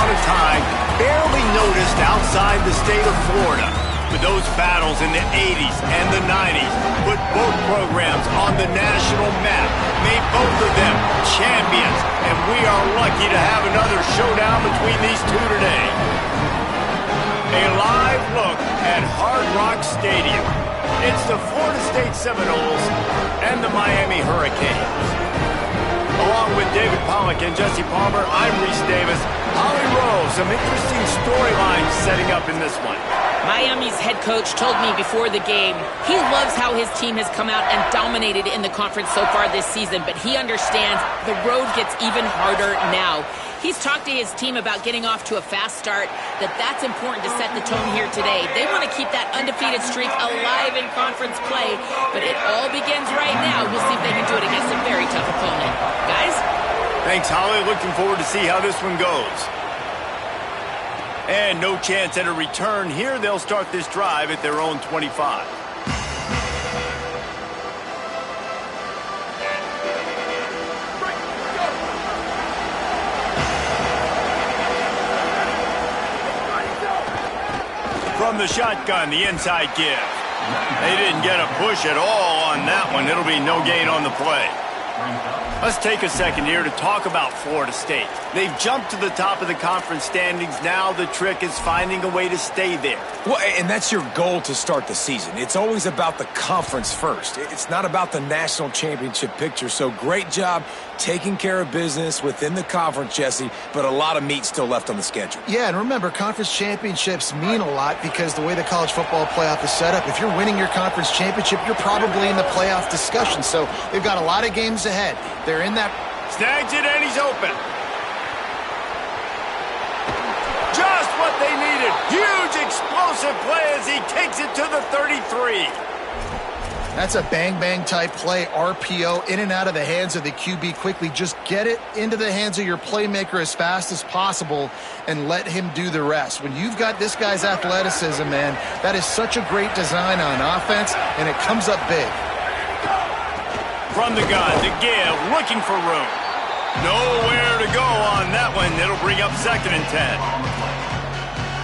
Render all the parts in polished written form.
amount of time barely noticed outside the state of Florida. But those battles in the 80s and the 90s put both programs on the national map, made both of them champions, and we are lucky to have another showdown between these two today. A live look at Hard Rock Stadium. It's the Florida State Seminoles and the Miami Hurricanes. Along with David Pollack and Jesse Palmer, I'm Reese Davis. Holly Rowe, some interesting storylines setting up in this one. Miami's head coach told me before the game he loves how his team has come out and dominated in the conference so far this season, but he understands the road gets even harder now. He's talked to his team about getting off to a fast start, that's important to set the tone here today. They want to keep that undefeated streak alive in conference play, but it all begins right now. We'll see if they can do it against a very tough opponent. Guys? Thanks, Holly. Looking forward to see how this one goes. And no chance at a return here. They'll start this drive at their own 25. From the shotgun, the inside give. They didn't get a push at all on that one. It'll be no gain on the play. Let's take a second here to talk about Florida State. They've jumped to the top of the conference standings. Now the trick is finding a way to stay there. Well, and that's your goal to start the season. It's always about the conference first. It's not about the national championship picture. So great job taking care of business within the conference, Jesse, but a lot of meat still left on the schedule. Yeah, and remember, conference championships mean a lot because the way the college football playoff is set up, if you're winning your conference championship, you're probably in the playoff discussion. So they've got a lot of games ahead. They're in that. Snags it, and he's open. Just what they needed. Huge explosive play as he takes it to the 33. That's a bang-bang type play, RPO, in and out of the hands of the QB quickly. Just get it into the hands of your playmaker as fast as possible and let him do the rest. When you've got this guy's athleticism, man, that is such a great design on offense, and it comes up big. From the gun, the give, looking for room. Nowhere to go on that one. It'll bring up 2nd and 10.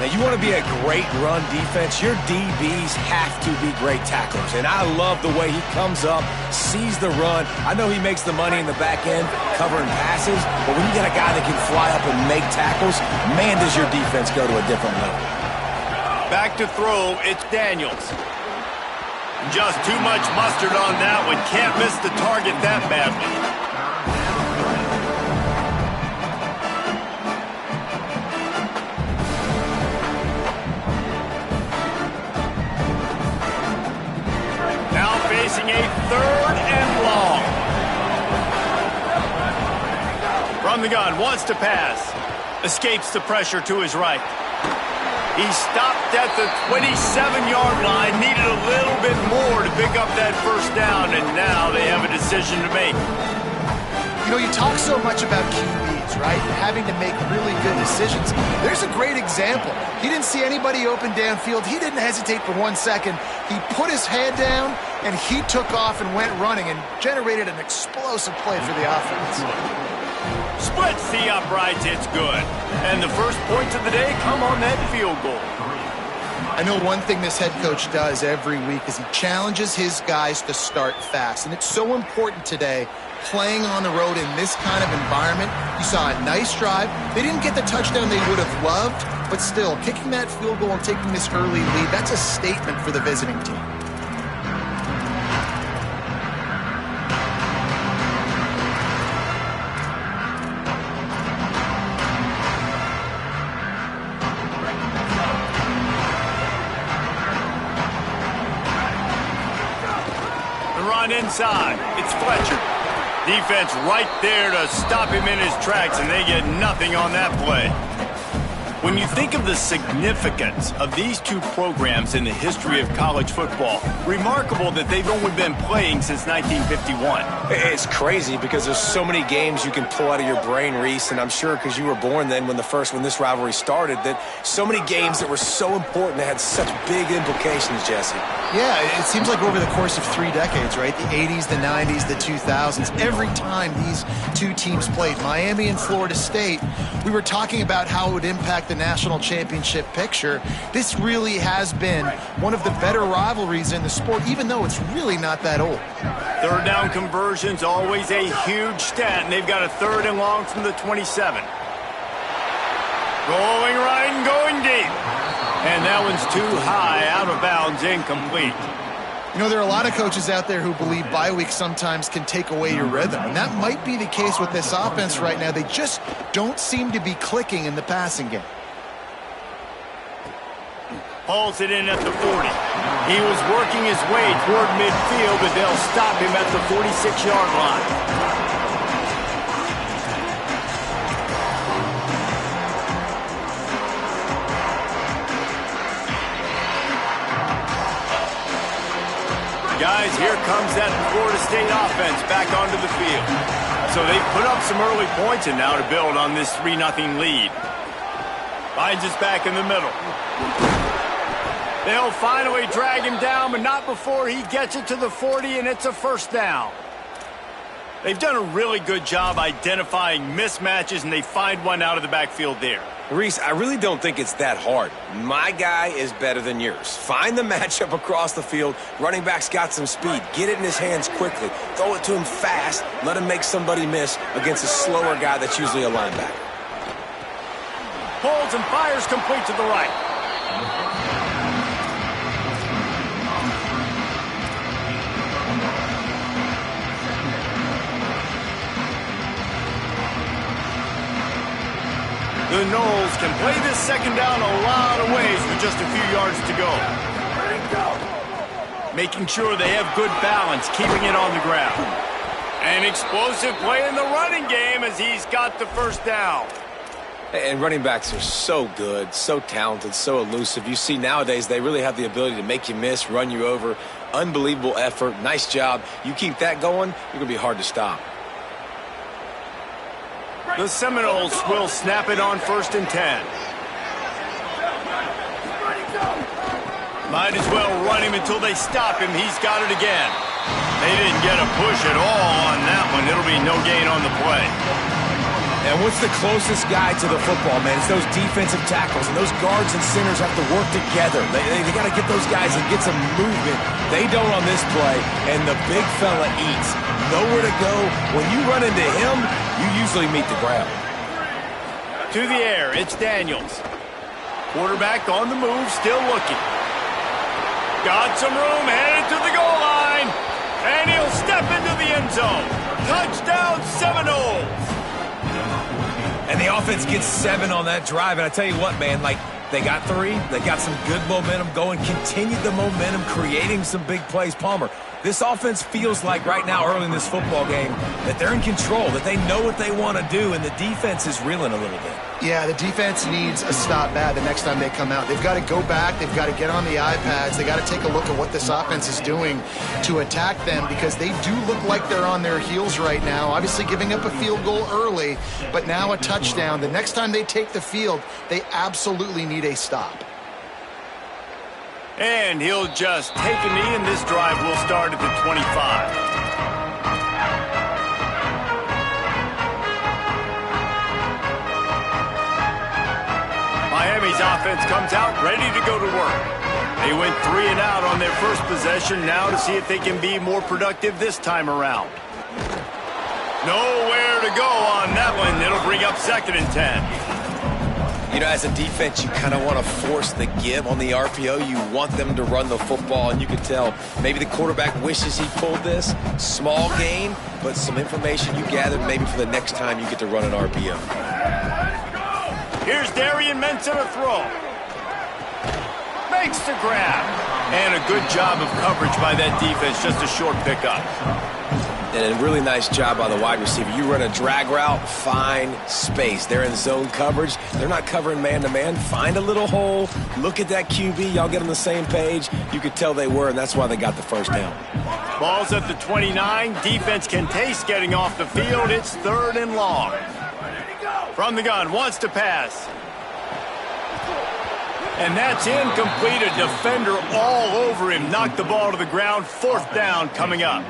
Now, you want to be a great run defense, your DBs have to be great tacklers. And I love the way he comes up, sees the run. I know he makes the money in the back end covering passes, but when you got a guy that can fly up and make tackles, man, does your defense go to a different level. Back to throw, it's Daniels. Just too much mustard on that one. Can't miss the target that badly. Facing a 3rd and long. From the gun, wants to pass. Escapes the pressure to his right. He stopped at the 27-yard line, needed a little bit more to pick up that 1st down, and now they have a decision to make. You know, you talk so much about QBs, right? Having to make really good decisions. There's a great example. He didn't see anybody open downfield. He didn't hesitate for 1 second. He put his head down, and he took off and went running and generated an explosive play for the offense. Splits the uprights, it's good. And the first points of the day come on that field goal. I know one thing this head coach does every week is he challenges his guys to start fast. And it's so important today, playing on the road in this kind of environment. You saw a nice drive. They didn't get the touchdown they would have loved, but still, kicking that field goal and taking this early lead, that's a statement for the visiting team. Inside, it's Fletcher. Defense right there to stop him in his tracks, and they get nothing on that play. When you think of the significance of these two programs in the history of college football, remarkable that they've only been playing since 1951. It's crazy because there's so many games you can pull out of your brain, Reese, and I'm sure because you were born then when this rivalry started, that so many games that were so important that had such big implications, Jesse. Yeah, it seems like over the course of 3 decades, right? The 80s, the 90s, the 2000s, every time these two teams played, Miami and Florida State, we were talking about how it would impact the national championship picture. This really has been one of the better rivalries in the sport, even though it's really not that old. Third down conversion's always a huge stat, and they've got a 3rd and long from the 27. Going right and going deep. And that one's too high, out of bounds, incomplete. You know, there are a lot of coaches out there who believe bye weeks sometimes can take away your rhythm, and that might be the case with this offense right now. They just don't seem to be clicking in the passing game. Hauls it in at the 40. He was working his way toward midfield, but they'll stop him at the 46-yard line. Guys, here comes that Florida State offense back onto the field. So they put up some early points and now to build on this 3-0 lead. Finds us back in the middle. They'll finally drag him down, but not before he gets it to the 40, and it's a 1st down. They've done a really good job identifying mismatches, and they find one out of the backfield there. Reese, I really don't think it's that hard. My guy is better than yours. Find the matchup across the field. Running back's got some speed. Get it in his hands quickly. Throw it to him fast. Let him make somebody miss against a slower guy that's usually a linebacker. Holds and fires complete to the right. The Noles can play this 2nd down a lot of ways with just a few yards to go. Making sure they have good balance, keeping it on the ground. An explosive play in the running game as he's got the 1st down. And running backs are so good, so talented, so elusive. You see nowadays they really have the ability to make you miss, run you over. Unbelievable effort. Nice job. You keep that going, you're going to be hard to stop. The Seminoles will snap it on 1st and 10. Might as well run him until they stop him. He's got it again. They didn't get a push at all on that one. It'll be no gain on the play. And what's the closest guy to the football, man? It's those defensive tackles, and those guards and centers have to work together. They got to get those guys and get some movement. They don't on this play, and the big fella eats. Nowhere to go. When you run into him, you usually meet the ground. To the air, it's Daniels. Quarterback on the move, still looking. Got some room, headed to the goal line. And he'll step into the end zone. Touchdown, Seminoles. And the offense gets 7 on that drive. And I tell you what, man, like, they got 3. They got some good momentum going. Continued the momentum, creating some big plays. Palmer, this offense feels like right now, early in this football game, that they're in control, that they know what they want to do, and the defense is reeling a little bit. Yeah, the defense needs a stop bad the next time they come out. They've got to go back. They've got to get on the iPads. They've got to take a look at what this offense is doing to attack them, because they do look like they're on their heels right now. Obviously giving up a field goal early, but now a touchdown. The next time they take the field, they absolutely need a stop. And he'll just take a knee, and this drive will start at the 25. Miami's offense comes out ready to go to work. They went 3 and out on their first possession, now to see if they can be more productive this time around. Nowhere to go on that one. It'll bring up 2nd and 10. You know, as a defense, you kind of want to force the give on the RPO. You want them to run the football, and you can tell maybe the quarterback wishes he pulled this. Small gain, but some information you gathered maybe for the next time you get to run an RPO. Here's Darian Mensah to throw. Makes the grab. And a good job of coverage by that defense, just a short pickup. And a really nice job by the wide receiver. You run a drag route, find space. They're in zone coverage. They're not covering man-to-man. Find a little hole. Look at that QB. Y'all get on the same page. You could tell they were, and that's why they got the first down. Ball's at the 29. Defense can taste getting off the field. It's 3rd and long. From the gun, wants to pass. And that's incomplete. A defender all over him. Knocked the ball to the ground. 4th down coming up.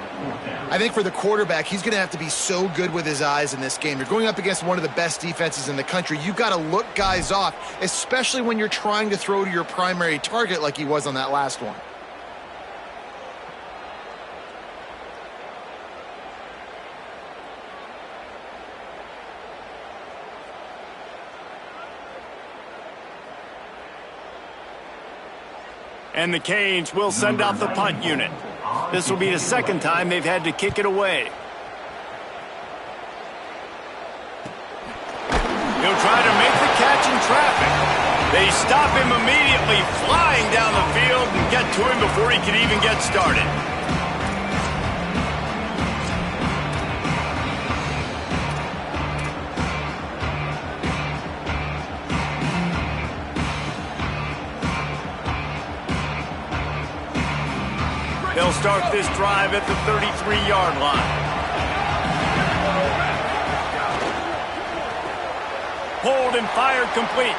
I think for the quarterback, he's going to have to be so good with his eyes in this game. You're going up against one of the best defenses in the country. You've got to look guys off, especially when you're trying to throw to your primary target like he was on that last one. And the Canes will send out the punt unit. This will be the 2nd time they've had to kick it away. He'll try to make the catch in traffic. They stop him immediately, flying down the field and get to him before he can even get started. They'll start this drive at the 33-yard line. Hold and fire complete.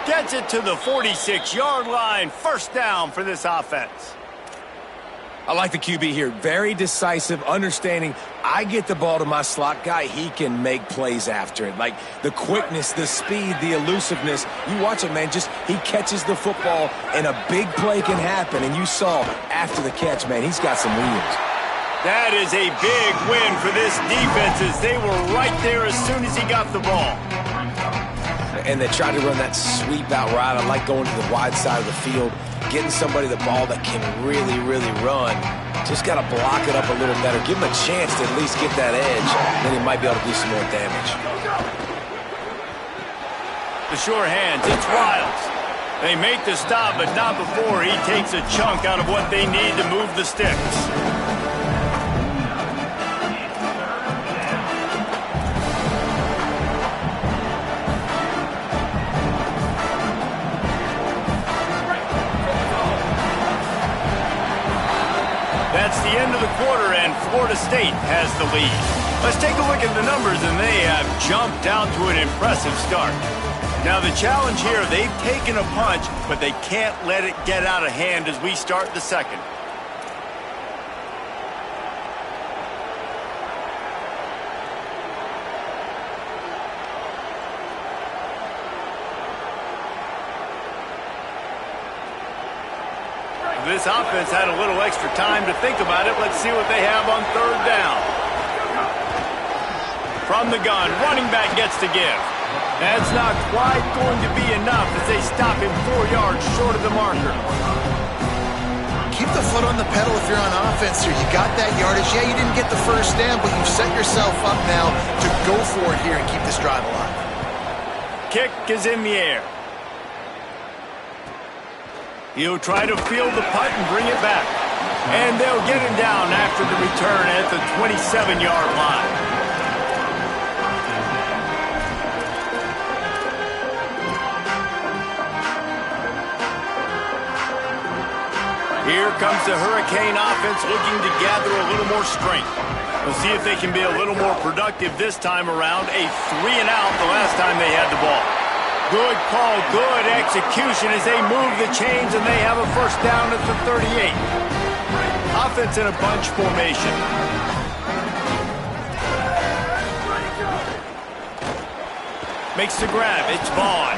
Gets it to the 46-yard line. 1st down for this offense. I like the QB here. Very decisive, understanding I get the ball to my slot guy, he can make plays after it. Like the quickness, the speed, the elusiveness. You watch it, man, just he catches the football and a big play can happen. And you saw after the catch, man, he's got some wheels. That is a big win for this defense as they were right there as soon as he got the ball. And they tried to run that sweep out route. I like going to the wide side of the field, getting somebody the ball that can really, really run. Just got to block it up a little better. Give him a chance to at least get that edge. Then he might be able to do some more damage. The sure hands, it's Wiles. They make the stop, but not before he takes a chunk out of what they need to move the sticks. That's the end of the quarter, and Florida State has the lead. Let's take a look at the numbers, and they have jumped out to an impressive start. Now, the challenge here, they've taken a punch, but they can't let it get out of hand as we start the 2nd. This offense had a little extra time to think about it. Let's see what they have on 3rd down. From the gun, running back gets to give. That's not quite going to be enough as they stop him 4 yards short of the marker. Keep the foot on the pedal if you're on offense here. You got that yardage. Yeah, you didn't get the 1st down, but you've set yourself up now to go for it here and keep this drive alive. Kick is in the air. He'll try to field the punt and bring it back. And they'll get him down after the return at the 27-yard line. Here comes the Hurricane offense looking to gather a little more strength. We'll see if they can be a little more productive this time around. A 3-and-out the last time they had the ball. Good call, good execution as they move the chains, and they have a 1st down at the 38. Offense in a bunch formation. Makes the grab, it's Vaughn.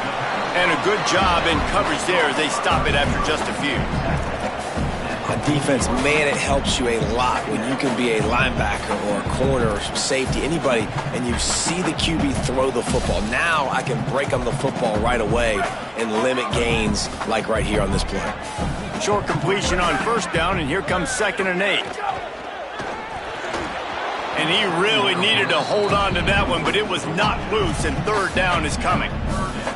And a good job in coverage there as they stop it after just a few. On defense, man, it helps you a lot when you can be a linebacker or a corner or safety, anybody, and you see the QB throw the football. Now I can break on the football right away and limit gains like right here on this play. Short completion on 1st down, and here comes 2nd and 8. And he really needed to hold on to that one, but it was not loose, and 3rd down is coming.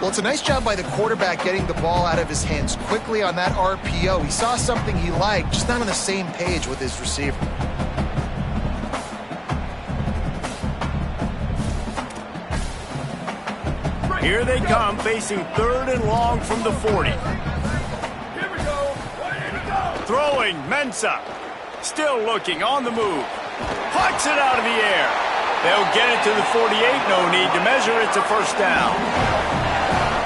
Well, it's a nice job by the quarterback getting the ball out of his hands quickly on that RPO. He saw something he liked, just not on the same page with his receiver. Here they come, facing 3rd and long from the 40. Throwing, Mensah. Still looking, on the move. Plucks it out of the air. They'll get it to the 48, no need to measure, it's a first down.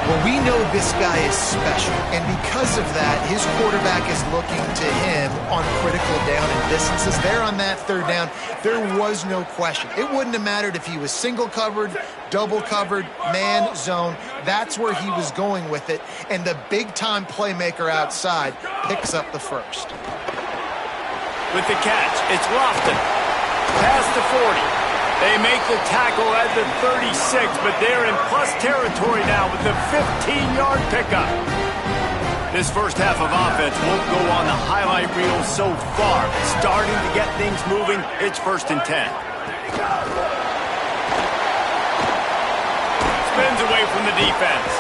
Well, we know this guy is special, and because of that, his quarterback is looking to him on critical down and distances. There on that 3rd down, there was no question. It wouldn't have mattered if he was single covered, double covered, man, zone. That's where he was going with it, and the big-time playmaker outside picks up the first. With the catch, it's Lofton. Past the 40. They make the tackle at the 36, but they're in plus territory now with the 15-yard pickup. This first half of offense won't go on the highlight reel so far. Starting to get things moving, it's 1st and 10. Spins away from the defense.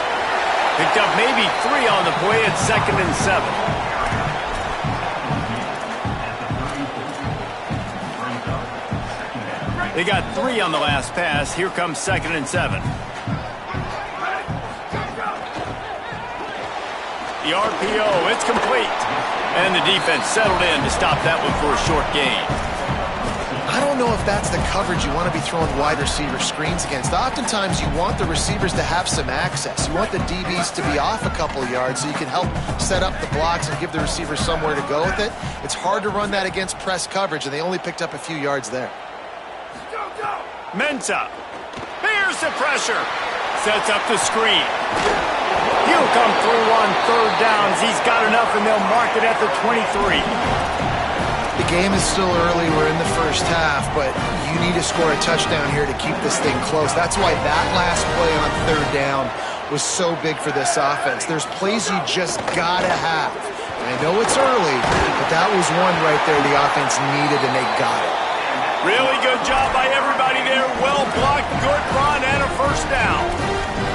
Picked up maybe 3 on the play at 2nd and 7. They got 3 on the last pass. Here comes 2nd and 7. The RPO, it's complete. And the defense settled in to stop that one for a short gain. I don't know if that's the coverage you want to be throwing wide receiver screens against. Oftentimes, you want the receivers to have some access. You want the DBs to be off a couple yards so you can help set up the blocks and give the receivers somewhere to go with it. It's hard to run that against press coverage, and they only picked up a few yards there. Mensah bears the pressure, sets up the screen. He'll come through on 3rd downs. He's got enough, and they'll mark it at the 23. The game is still early. We're in the first half, but you need to score a touchdown here to keep this thing close. That's why that last play on 3rd down was so big for this offense. There's plays you just gotta have. And I know it's early, but that was one right there the offense needed, and they got it. Really good job by everybody there. Well blocked, good run, and a first down.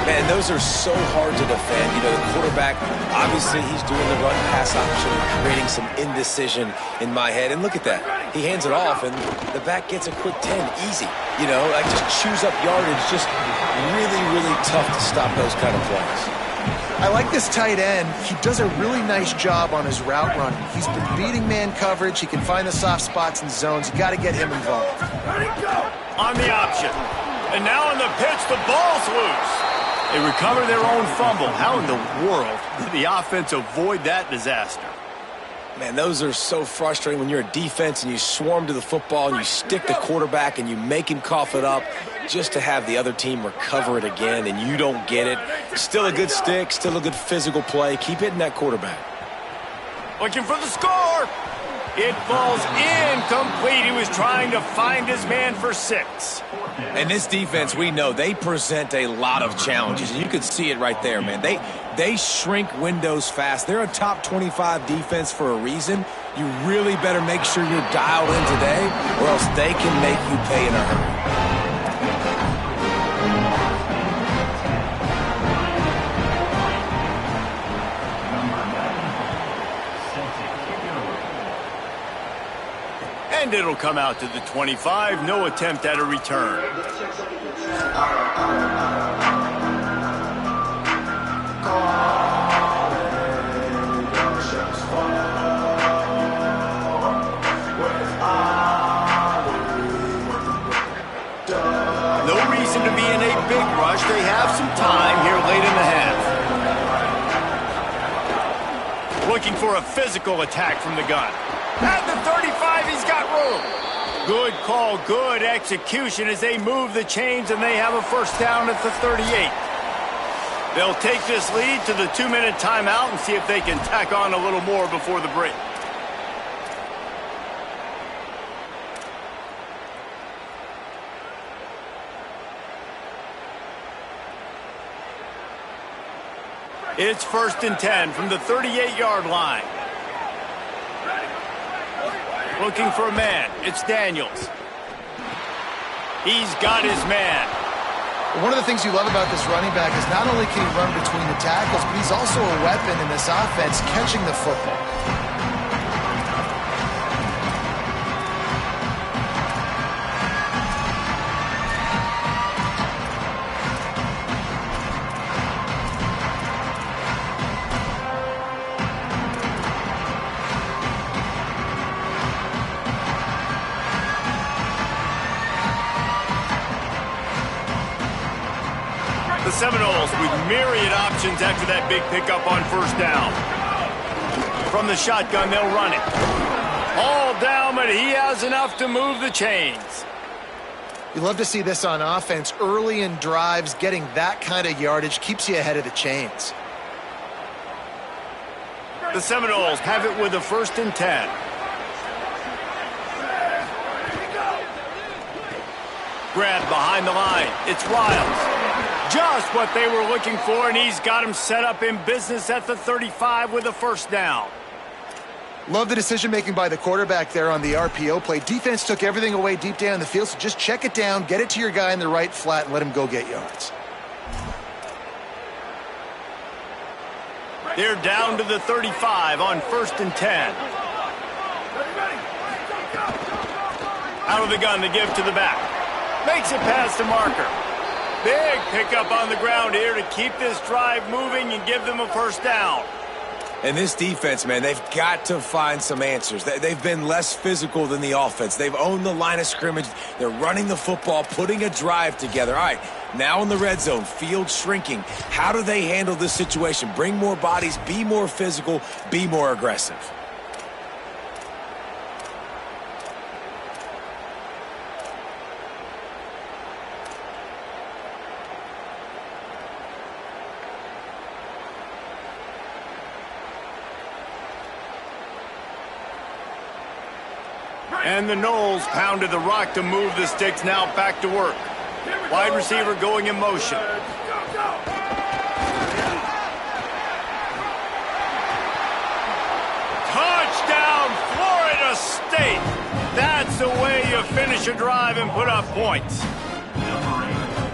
Man, those are so hard to defend. You know, the quarterback, obviously he's doing the run-pass option, creating some indecision in my head. And look at that. He hands it off, and the back gets a quick 10. Easy. You know, like just chews up yardage. Just really, really tough to stop those kind of plays. I like this tight end. He does a really nice job on his route running. He's been beating man coverage. He can find the soft spots and zones. You got to get him involved. On the option. And now on the pitch, the ball's loose. They recover their own fumble. How in the world did the offense avoid that disaster? Man, those are so frustrating when you're a defense and you swarm to the football and you stick the quarterback and you make him cough it up just to have the other team recover it again and you don't get it. Still a good stick, still a good physical play. Keep hitting that quarterback. Looking for the score. It falls incomplete. He was trying to find his man for 6. And this defense, we know, they present a lot of challenges. And you could see it right there, man. They shrink windows fast. They're a top 25 defense for a reason. You really better make sure you're dialed in today, or else they can make you pay in a hurry. And it'll come out to the 25. No attempt at a return. No reason to be in a big rush. They have some time here late in the half. Looking for a physical attack from the gun. At the 35, he's got room. Good call, good execution as they move the chains, and they have a first down at the 38. They'll take this lead to the 2-minute timeout and see if they can tack on a little more before the break. It's 1st and 10 from the 38-yard line. Looking for a man. It's Daniels. He's got his man. One of the things you love about this running back is not only can he run between the tackles, but he's also a weapon in this offense catching the football. Seminoles with myriad options after that big pickup on first down. From the shotgun, they'll run it. All down, but he has enough to move the chains. You love to see this on offense. Early in drives, getting that kind of yardage keeps you ahead of the chains. The Seminoles have it with a 1st and 10. Grab behind the line. It's Riles. Just what they were looking for, and he's got him set up in business at the 35 with a 1st down. Love the decision-making by the quarterback there on the RPO play. Defense took everything away deep down the field, so just check it down, get it to your guy in the right flat, and let him go get yards. They're down to the 35 on 1st and 10. Out of the gun to give to the back. Makes it past the marker. Big pickup on the ground here to keep this drive moving and give them a 1st down. And this defense, man, they've got to find some answers. They've been less physical than the offense. They've owned the line of scrimmage. They're running the football, putting a drive together. All right, now in the red zone, field shrinking. How do they handle this situation? Bring more bodies, be more physical, be more aggressive. And the Noles pounded the rock to move the sticks, now back to work. Wide receiver going in motion. Touchdown, Florida State! That's the way you finish a drive and put up points.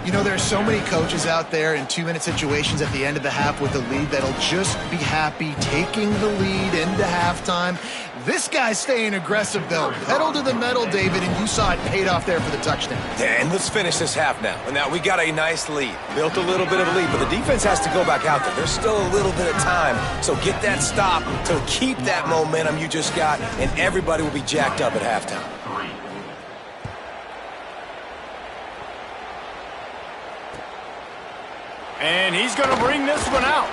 You know, there are so many coaches out there in 2-minute situations at the end of the half with the lead that'll just be happy taking the lead into halftime. This guy's staying aggressive, though. Pedal to the metal, David, and you saw it paid off there for the touchdown. Yeah, and let's finish this half now. Now, we got a nice lead. Built a little bit of a lead, but the defense has to go back out there. There's still a little bit of time, so get that stop to keep that momentum you just got, and everybody will be jacked up at halftime. And he's going to bring this one out.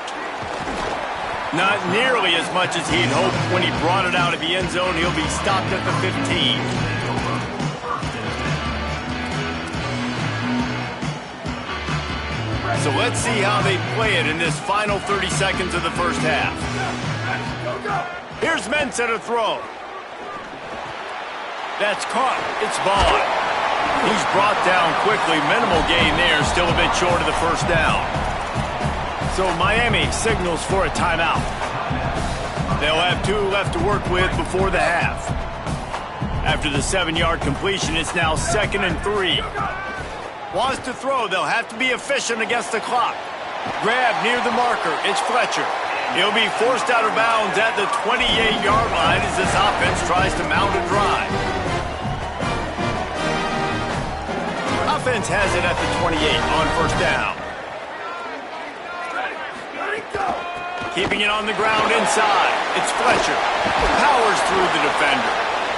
Not nearly as much as he'd hoped when he brought it out of the end zone. He'll be stopped at the 15. So let's see how they play it in this final 30 seconds of the first half. Here's Mensah to throw. That's caught. It's Vaughn. He's brought down quickly. Minimal gain there. Still a bit short of the 1st down. So Miami signals for a timeout. They'll have 2 left to work with before the half. After the 7-yard completion, it's now 2nd and 3. Wants to throw. They'll have to be efficient against the clock. Grab near the marker. It's Fletcher. He'll be forced out of bounds at the 28-yard line as this offense tries to mount a drive. Offense has it at the 28 on 1st down. Keeping it on the ground inside. It's Fletcher. Powers through the defender.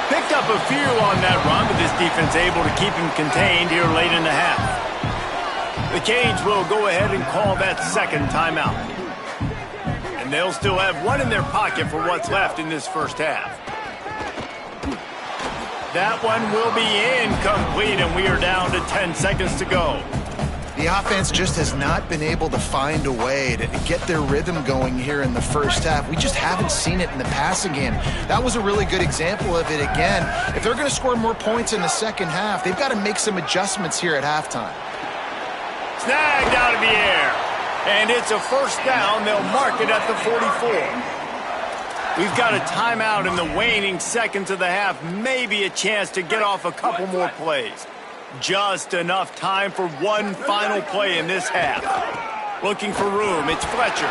Picked up a few on that run, but this defense able to keep him contained here late in the half. The Canes will go ahead and call that 2nd timeout. And they'll still have 1 in their pocket for what's left in this first half. That one will be incomplete, and we are down to 10 seconds to go. The offense just has not been able to find a way to get their rhythm going here in the first half. We just haven't seen it in the passing game. That was a really good example of it again. If they're going to score more points in the second half, they've got to make some adjustments here at halftime. Snagged out of the air. And it's a 1st down. They'll mark it at the 44. We've got a timeout in the waning seconds of the half. Maybe a chance to get off a couple more plays. Just enough time for one final play in this half. Looking for room. It's Fletcher.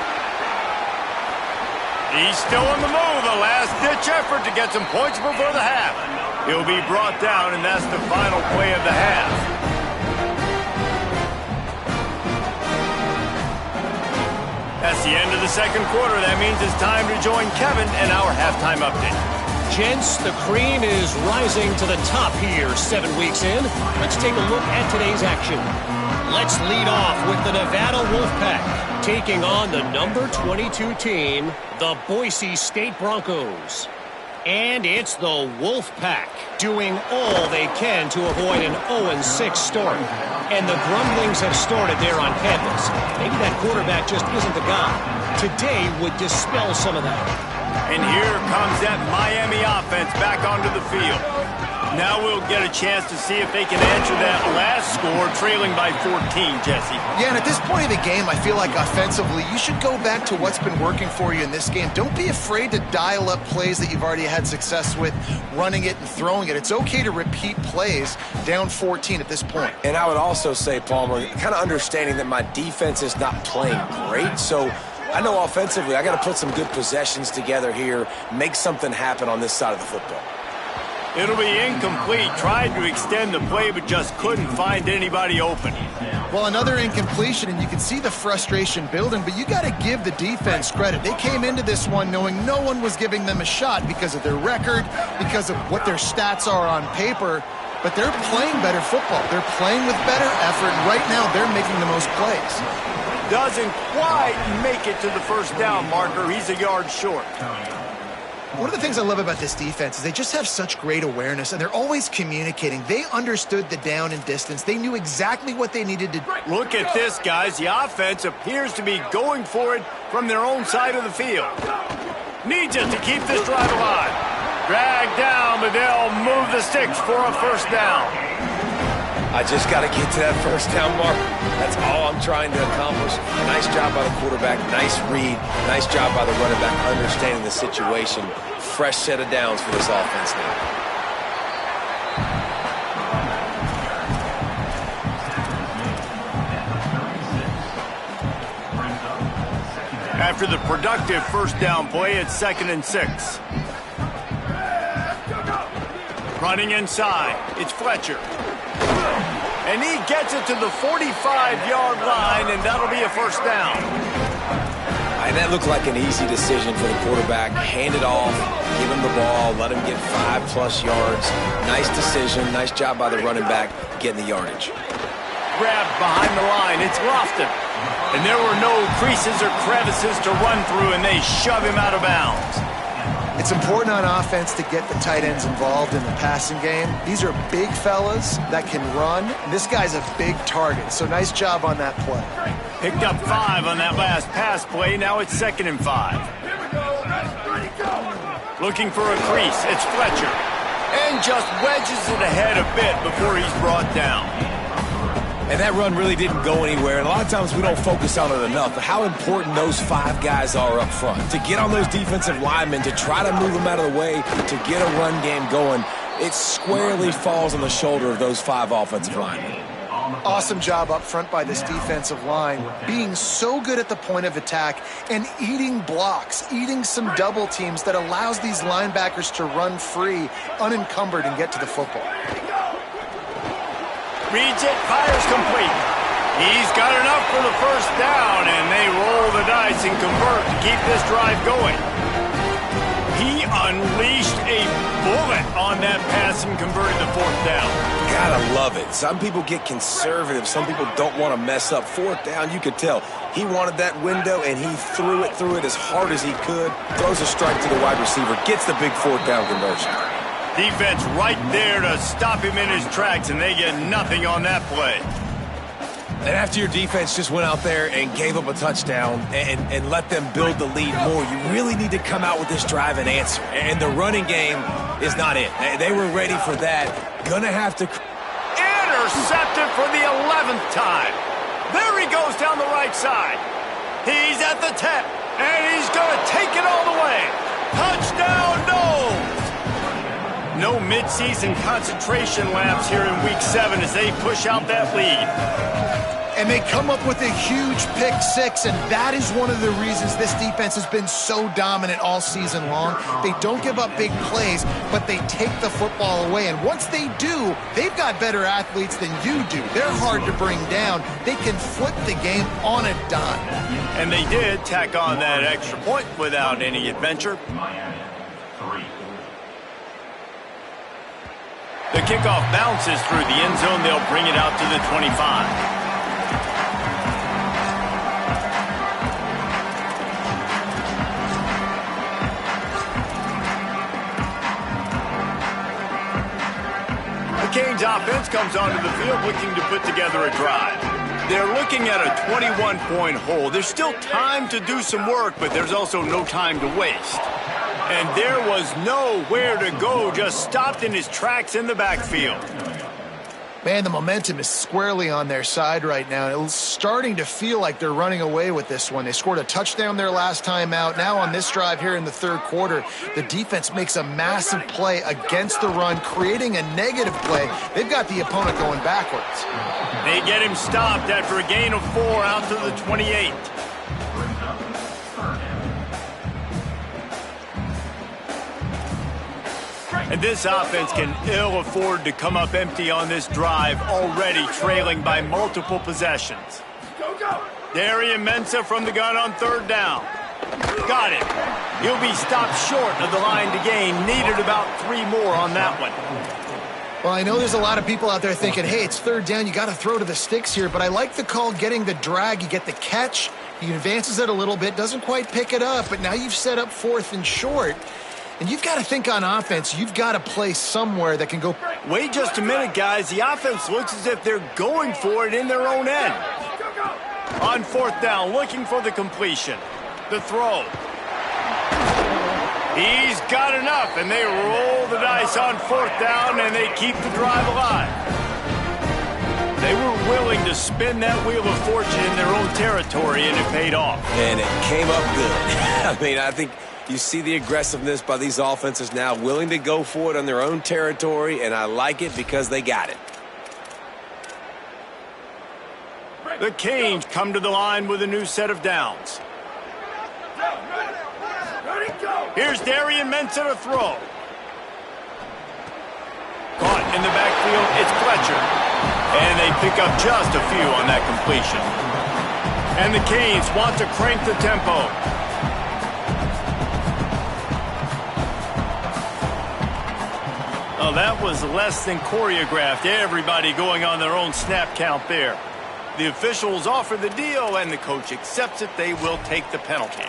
He's still on the move. A last-ditch effort to get some points before the half. He'll be brought down, and that's the final play of the half. That's the end of the second quarter. That means it's time to join Kevin and our halftime update. Gents, the cream is rising to the top here 7 weeks in. Let's take a look at today's action. Let's lead off with the Nevada Wolfpack, taking on the number 22 team, the Boise State Broncos. And it's the Wolfpack doing all they can to avoid an 0-6 start. And the grumblings have started there on campus. Maybe that quarterback just isn't the guy. Today would dispel some of that. And here comes that Miami offense back onto the field. Now we'll get a chance to see if they can answer that last score, trailing by 14, Jesse. Yeah, and at this point of the game, I feel like offensively, you should go back to what's been working for you in this game. Don't be afraid to dial up plays that you've already had success with, running it and throwing it. It's okay to repeat plays down 14 at this point. And I would also say, Palmer, kind of understanding that my defense is not playing great, so I know offensively I got to put some good possessions together here, make something happen on this side of the football. It'll be incomplete. Tried to extend the play, but just couldn't find anybody open. Well, another incompletion, and you can see the frustration building, but you got to give the defense credit. They came into this one knowing no one was giving them a shot because of their record, because of what their stats are on paper, but they're playing better football. They're playing with better effort, and right now they're making the most plays. Doesn't quite make it to the first down marker. He's a yard short. One of the things I love about this defense is they just have such great awareness, and they're always communicating. They understood the down and distance. They knew exactly what they needed to do. Look at this, guys. The offense appears to be going for it from their own side of the field. Needs it to keep this drive alive. Drag down, but they'll move the sticks for a first down. I just got to get to that first down mark. That's all I'm trying to accomplish. Nice job by the quarterback. Nice read. Nice job by the running back understanding the situation. Fresh set of downs for this offense now. After the productive first down play, it's 2nd and 6. Running inside, it's Fletcher. And he gets it to the 45-yard line, and that'll be a first down. And that looked like an easy decision for the quarterback. Hand it off, give him the ball, let him get 5+ yards. Nice decision. Nice job by the running back getting the yardage. Grabbed behind the line. It's Lofton. And there were no creases or crevices to run through, and they shove him out of bounds. It's important on offense to get the tight ends involved in the passing game. These are big fellas that can run. This guy's a big target, so nice job on that play. Picked up 5 on that last pass play. Now it's 2nd and 5. Looking for a crease. It's Fletcher. And just wedges it ahead a bit before he's brought down. And that run really didn't go anywhere. And a lot of times we don't focus on it enough, but how important those 5 guys are up front. To get on those defensive linemen, to try to move them out of the way, to get a run game going, it squarely falls on the shoulder of those 5 offensive linemen. Awesome job up front by this defensive line, being so good at the point of attack and eating blocks, eating some double teams that allows these linebackers to run free, unencumbered, and get to the football. Reads it, fires complete. He's got enough for the first down, and they roll the dice and convert to keep this drive going. He unleashed a bullet on that pass and converted the 4th down. Gotta love it. Some people get conservative. Some people don't want to mess up. 4th down, you could tell. He wanted that window, and he threw it as hard as he could. Throws a strike to the wide receiver. Gets the big 4th down conversion. Defense right there to stop him in his tracks, and they get nothing on that play. And after your defense just went out there and gave up a touchdown and let them build the lead more, you really need to come out with this drive and answer. And the running game is not it. They were ready for that. Gonna have to... Intercepted for the 11th time. There he goes down the right side. He's at the 10, and he's gonna take it all the way. Touchdown, no! No midseason concentration laps here in Week 7 as they push out that lead. And they come up with a huge pick 6, and that is one of the reasons this defense has been so dominant all season long. They don't give up big plays, but they take the football away. And once they do, they've got better athletes than you do. They're hard to bring down. They can flip the game on a dime. And they did tack on that extra point without any adventure. The kickoff bounces through the end zone. They'll bring it out to the 25. Canes offense comes onto the field looking to put together a drive. They're looking at a 21-point hole. There's still time to do some work, but there's also no time to waste. And there was nowhere to go, just stopped in his tracks in the backfield. Man, the momentum is squarely on their side right now. It's starting to feel like they're running away with this one. They scored a touchdown their last time out. Now on this drive here in the third quarter, the defense makes a massive play against the run, creating a negative play. They've got the opponent going backwards. They get him stopped after a gain of 4 out to the 28. And this offense can ill afford to come up empty on this drive, already trailing by multiple possessions. Darian Mensah from the gun on third down. Got it. He'll be stopped short of the line to gain. Needed about 3 more on that one. Well, I know there's a lot of people out there thinking, hey, it's third down, you got to throw to the sticks here, but I like the call getting the drag. You get the catch, he advances it a little bit, doesn't quite pick it up, but now you've set up 4th and short. And you've got to think on offense, you've got to play somewhere that can go. Wait just a minute, guys. The offense looks as if they're going for it in their own end. On 4th down, looking for the completion. The throw. He's got enough, and they roll the dice on 4th down, and they keep the drive alive. They were willing to spin that wheel of fortune in their own territory, and it paid off. And it came up good. I mean, I think you see the aggressiveness by these offenses now, willing to go for it on their own territory, and I like it because they got it. The Canes come to the line with a new set of downs. Here's Darian Mensah to throw. Caught in the backfield, it's Fletcher. And they pick up just a few on that completion. And the Canes want to crank the tempo. Oh, that was less than choreographed. Everybody going on their own snap count there. The officials offer the deal, and the coach accepts it. They will take the penalty.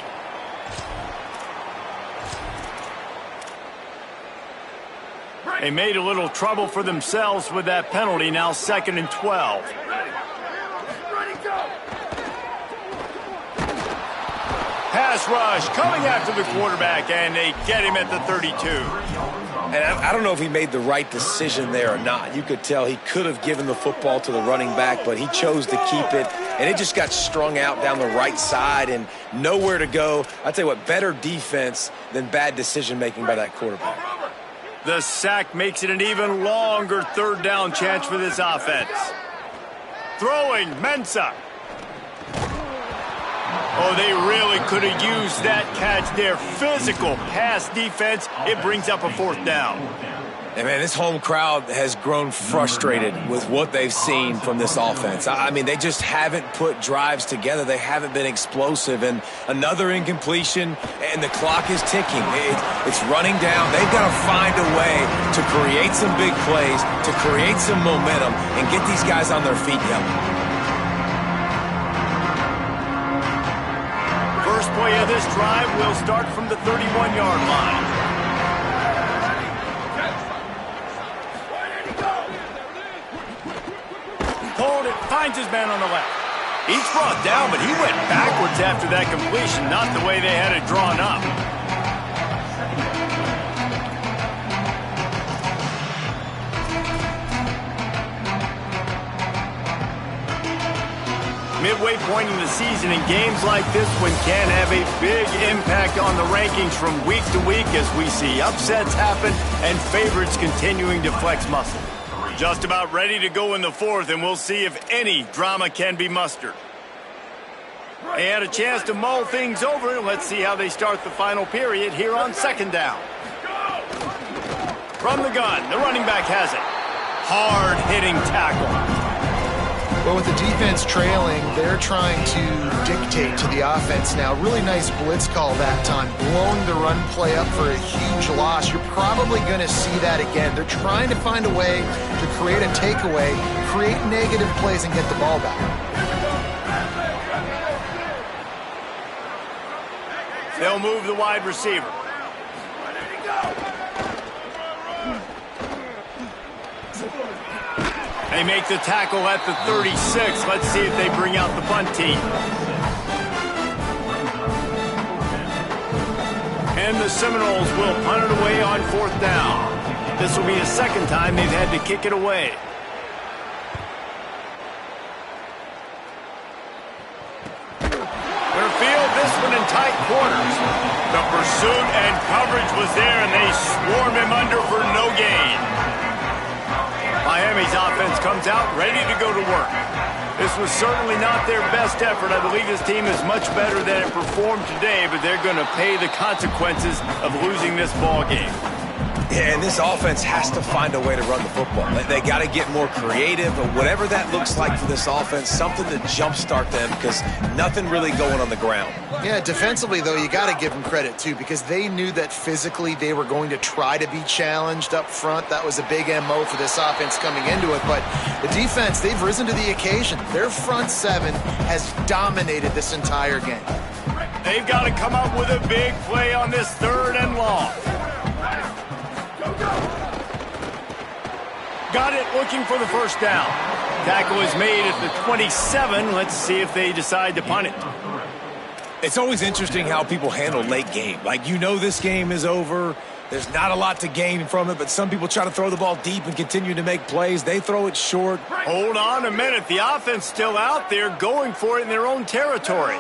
They made a little trouble for themselves with that penalty. Now 2nd and 12. Pass rush coming after the quarterback, and they get him at the 32. And I don't know if he made the right decision there or not. You could tell he could have given the football to the running back, but he chose to keep it, and it just got strung out down the right side and nowhere to go. I tell you what, better defense than bad decision-making by that quarterback. The sack makes it an even longer 3rd down chance for this offense. Throwing, Mensah. Oh, they really could have used that catch there. Physical pass defense. It brings up a 4th down. And, man, this home crowd has grown frustrated with what they've seen from this offense. I mean, they just haven't put drives together. They haven't been explosive. And another incompletion, and the clock is ticking. It's running down. They've got to find a way to create some big plays, to create some momentum, and get these guys on their feet yelling. First play of this drive will start from the 31-yard line. Hold it, finds his man on the left. He's brought down, but he went backwards after that completion, not the way they had it drawn up. Midway point in the season, and games like this one can have a big impact on the rankings from week to week as we see upsets happen and favorites continuing to flex muscle. Just about ready to go in the 4th, and we'll see if any drama can be mustered. They had a chance to mull things over, and let's see how they start the final period here on 2nd down. From the gun, the running back has it. Hard-hitting tackle. Well, with the defense trailing, they're trying to dictate to the offense now. Really nice blitz call that time, blowing the run play up for a huge loss. You're probably going to see that again. They're trying to find a way to create a takeaway, create negative plays, and get the ball back. They'll move the wide receiver. They make the tackle at the 36. Let's see if they bring out the punt team. And the Seminoles will punt it away on 4th down. This will be the second time they've had to kick it away. They'll field this one in tight quarters. The pursuit and coverage was there, and they swarm him under for no gain. Miami's offense comes out ready to go to work. This was certainly not their best effort. I believe this team is much better than it performed today, but they're going to pay the consequences of losing this ball game. Yeah, and this offense has to find a way to run the football. They got to get more creative, or whatever that looks like for this offense, something to jumpstart them, because nothing really going on the ground. Yeah, defensively, though, you got to give them credit, too, because they knew that physically they were going to try to be challenged up front. That was a big MO for this offense coming into it. But the defense, they've risen to the occasion. Their front seven has dominated this entire game. They've got to come up with a big play on this 3rd and long. Got it, looking for the first down. Tackle is made at the 27. Let's see if they decide to punt it. It's always interesting how people handle late game. Like, you know this game is over. There's not a lot to gain from it, but some people try to throw the ball deep and continue to make plays. They throw it short. Hold on a minute. The offense still out there going for it in their own territory.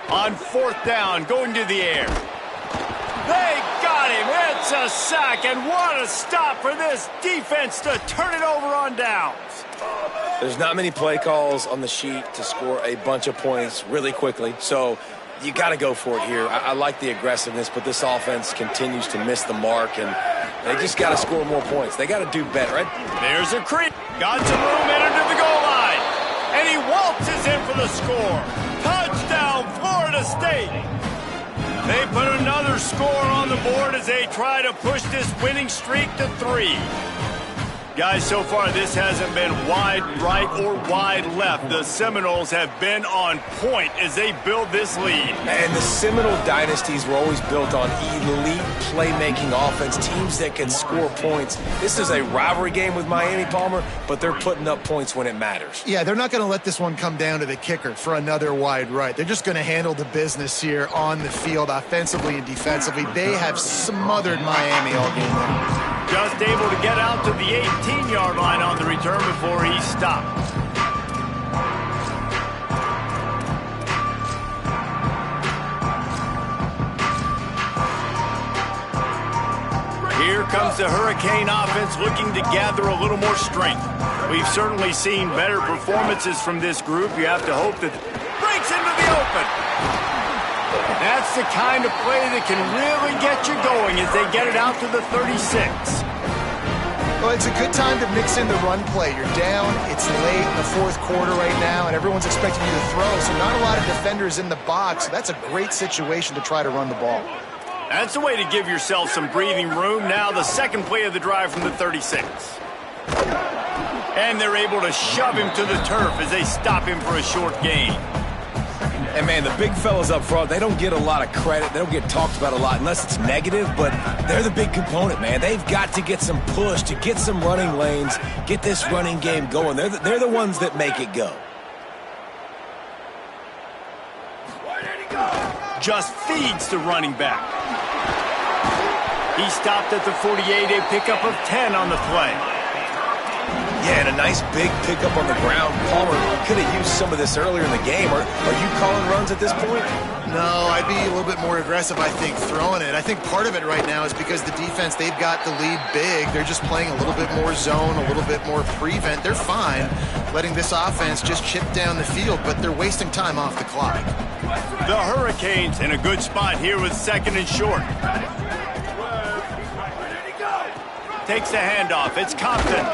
On 4th down, going to the air. They got him. It's a sack, and what a stop for this defense to turn it over on downs. There's not many play calls on the sheet to score a bunch of points really quickly, so you got to go for it here. I like the aggressiveness, but this offense continues to miss the mark, and they just got to score more points. They got to do better, right? There's a creep. Got some room in under the goal line, and he waltzes in for the score. Touchdown, Florida State. They put another score on the board as they try to push this winning streak to 3. Guys, so far this hasn't been wide right or wide left. The Seminoles have been on point as they build this lead. And the Seminole dynasties were always built on elite playmaking offense, teams that can score points. This is a rivalry game with Miami, Palmer, but they're putting up points when it matters. Yeah, they're not going to let this one come down to the kicker for another wide right. They're just going to handle the business here on the field, offensively and defensively. They have smothered Miami all game long. Just able to get out to the 18-yard line on the return before he stopped. Here comes the Hurricane offense looking to gather a little more strength. We've certainly seen better performances from this group. You have to hope that it breaks into the open. That's the kind of play that can really get you going as they get it out to the 36. Well, it's a good time to mix in the run play. You're down, it's late in the 4th quarter right now, and everyone's expecting you to throw, so not a lot of defenders in the box. So that's a great situation to try to run the ball. That's a way to give yourself some breathing room. Now the second play of the drive from the 36. And they're able to shove him to the turf as they stop him for a short gain. And, man, the big fellas up front, they don't get a lot of credit. They don't get talked about a lot unless it's negative, but they're the big component, man. They've got to get some push, to get some running lanes, get this running game going. They're the ones that make it go. Just feeds the running back. He stopped at the 48, a pickup of 10 on the play. Yeah, and a nice big pickup on the ground. Palmer could have used some of this earlier in the game. Are you calling runs at this point? No, I'd be a little bit more aggressive, I think, throwing it. I think part of it right now is because the defense, they've got the lead big. They're just playing a little bit more zone, a little bit more prevent. They're fine letting this offense just chip down the field, but they're wasting time off the clock. The Hurricanes in a good spot here with 2nd and short. Takes the handoff. It's Compton.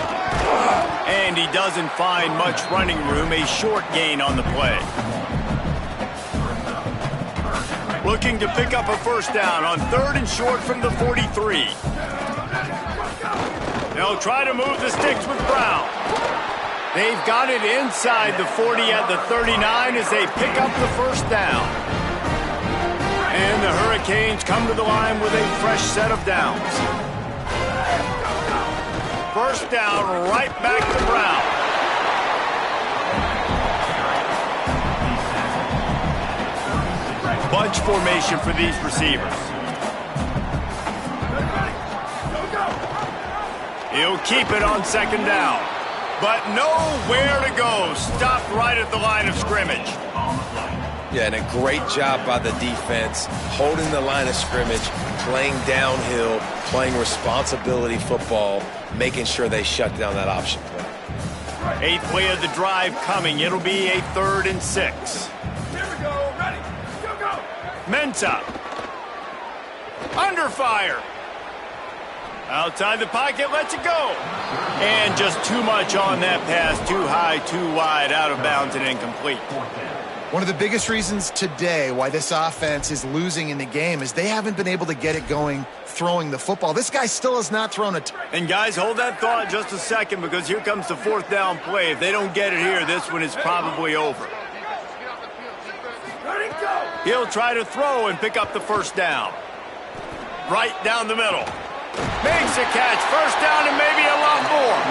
And he doesn't find much running room. A short gain on the play. Looking to pick up a first down on 3rd and short from the 43. They'll try to move the sticks with Brown. They've got it inside the 40 at the 39 as they pick up the first down. And the Hurricanes come to the line with a fresh set of downs. First down, right back to Brown. Bunch formation for these receivers. He'll keep it on second down, but nowhere to go. Stopped right at the line of scrimmage. Yeah, and a great job by the defense, holding the line of scrimmage, playing downhill, playing responsibility football, making sure they shut down that option play. 8th play of the drive coming. It'll be a 3rd and 6. Here we go. Ready. Go. Mensah. Under fire. Outside the pocket, lets it go. And just too much on that pass. Too high, too wide, out of bounds, and incomplete. One of the biggest reasons today why this offense is losing in the game is they haven't been able to get it going throwing the football. This guy still has not thrown a And guys, hold that thought just a second, because here comes the 4th down play. If they don't get it here, this one is probably over. He'll try to throw and pick up the first down. Right down the middle. Makes a catch. First down and maybe a lot more.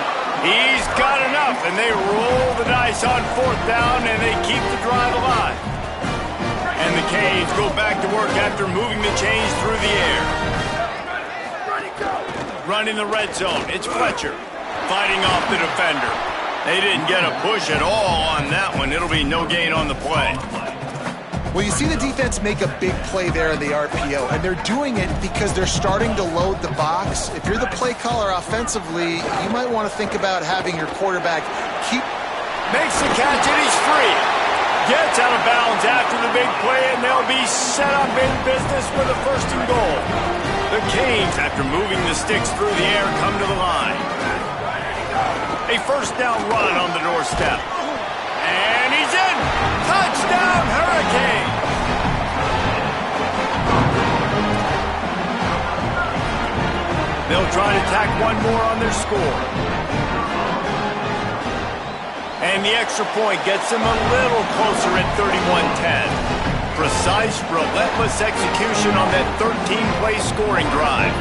He's got enough, and they roll the dice on 4th down, and they keep the drive alive. And the Canes go back to work after moving the chains through the air. Running the red zone. It's Fletcher fighting off the defender. They didn't get a push at all on that one. It'll be no gain on the play. Well, you see the defense make a big play there in the RPO, and they're doing it because they're starting to load the box. If you're the play caller offensively, you might want to think about having your quarterback keep... Makes the catch, and he's free. Gets out of bounds after the big play, and they'll be set up in business with a 1st and goal. The Canes, after moving the sticks through the air, come to the line. A 1st down run on the doorstep. And he's in! Touchdown, Hurricane! They'll try to tack one more on their score. And the extra point gets them a little closer at 31-10. Precise, relentless execution on that 13-play scoring drive.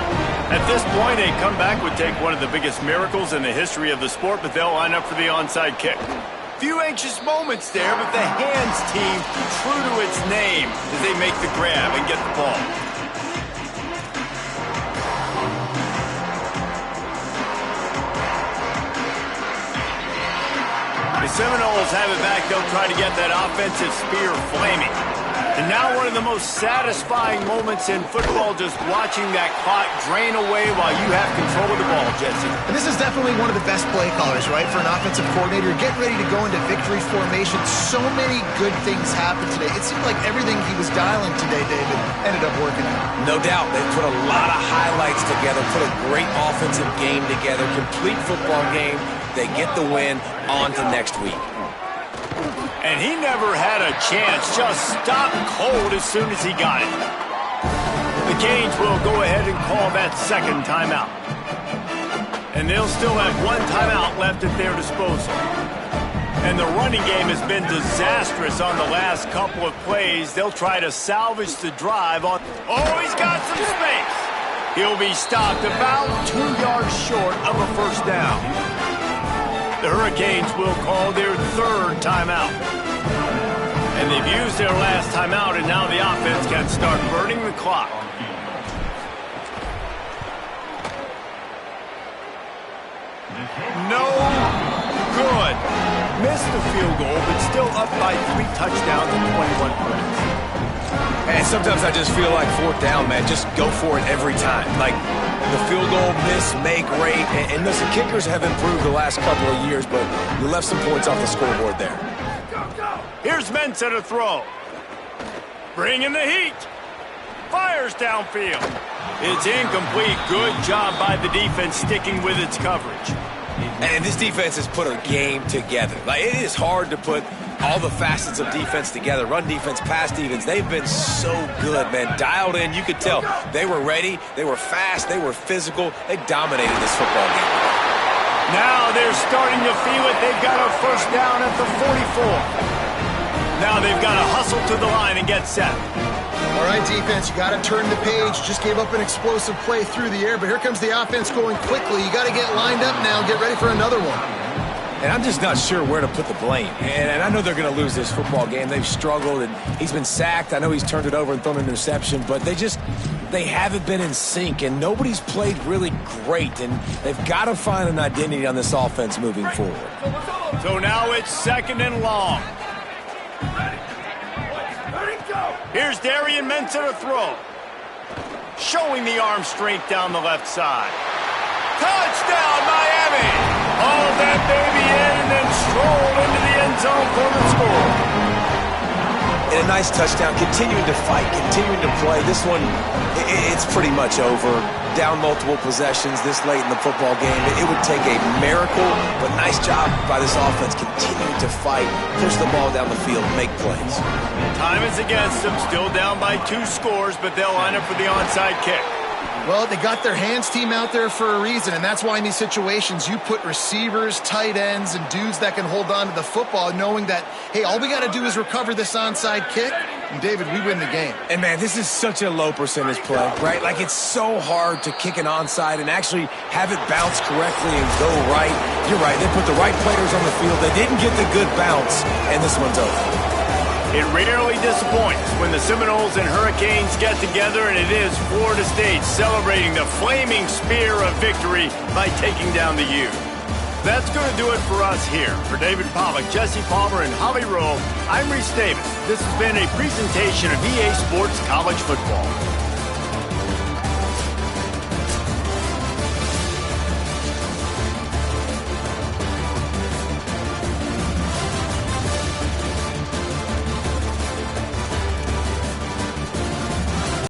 At this point, a comeback would take one of the biggest miracles in the history of the sport, but they'll line up for the onside kick. Few anxious moments there, but the hands team true to its name as they make the grab and get the ball. The Seminoles have it back. They'll try to get that offensive spear flaming. And now one of the most satisfying moments in football, just watching that clock drain away while you have control of the ball, Jesse. And this is definitely one of the best play callers, right, for an offensive coordinator. Getting ready to go into victory formation. So many good things happened today. It seemed like everything he was dialing today, David, ended up working out. No doubt. They put a lot of highlights together, put a great offensive game together, complete football game. They get the win. On to next week. And he never had a chance, just stopped cold as soon as he got it. The Canes will go ahead and call that 2nd timeout. And they'll still have 1 timeout left at their disposal. And the running game has been disastrous on the last couple of plays. They'll try to salvage the drive on... Oh, he's got some space. He'll be stopped about 2 yards short of a 1st down. The Hurricanes will call their 3rd timeout. And they've used their last timeout, and now the offense can start burning the clock. No good. Missed the field goal, but still up by 3 touchdowns and 21 points. And sometimes I just feel like 4th down, man. Just go for it every time. Like, the field goal miss, make great. And listen, kickers have improved the last couple of years, but you left some points off the scoreboard there. Here's Mensah to throw. Bringing the heat. Fires downfield. It's incomplete. Good job by the defense sticking with its coverage. And this defense has put a game together. Like, it is hard to put all the facets of defense together. Run defense, pass defense. They've been so good, man. Dialed in. You could tell they were ready. They were fast. They were physical. They dominated this football game. Now they're starting to feel it. They've got a 1st down at the 44. Now they've got to hustle to the line and get set. All right, defense, you got to turn the page. Just gave up an explosive play through the air, but here comes the offense going quickly. You got to get lined up now and get ready for another one. And I'm just not sure where to put the blame. And I know they're going to lose this football game. They've struggled, and he's been sacked. I know he's turned it over and thrown an interception, but they haven't been in sync, and nobody's played really great. And they've got to find an identity on this offense moving forward. So now it's 2nd and long. Here's Darian Mensah to throw. Showing the arm strength down the left side. Touchdown, Miami! Haul that baby in and then stroll into the end zone for the score. And a nice touchdown, continuing to fight, continuing to play. This one, it's pretty much over. Down multiple possessions this late in the football game. It would take a miracle, but nice job by this offense continuing to fight, push the ball down the field, make plays. Time is against them, still down by 2 scores, but they'll line up for the onside kick. Well, they got their hands team out there for a reason, and that's why in these situations you put receivers, tight ends, and dudes that can hold on to the football, knowing that, hey, all we got to do is recover this onside kick, and David, we win the game. And man, this is such a low percentage play, right? Like, it's so hard to kick an onside and actually have it bounce correctly and go right. You're right, they put the right players on the field. They didn't get the good bounce, and this one's over. It rarely disappoints when the Seminoles and Hurricanes get together, and it is Florida State celebrating the flaming spear of victory by taking down the U. That's going to do it for us here. For David Pollack, Jesse Palmer, and Holly Rowe, I'm Reese Davis. This has been a presentation of EA Sports College Football.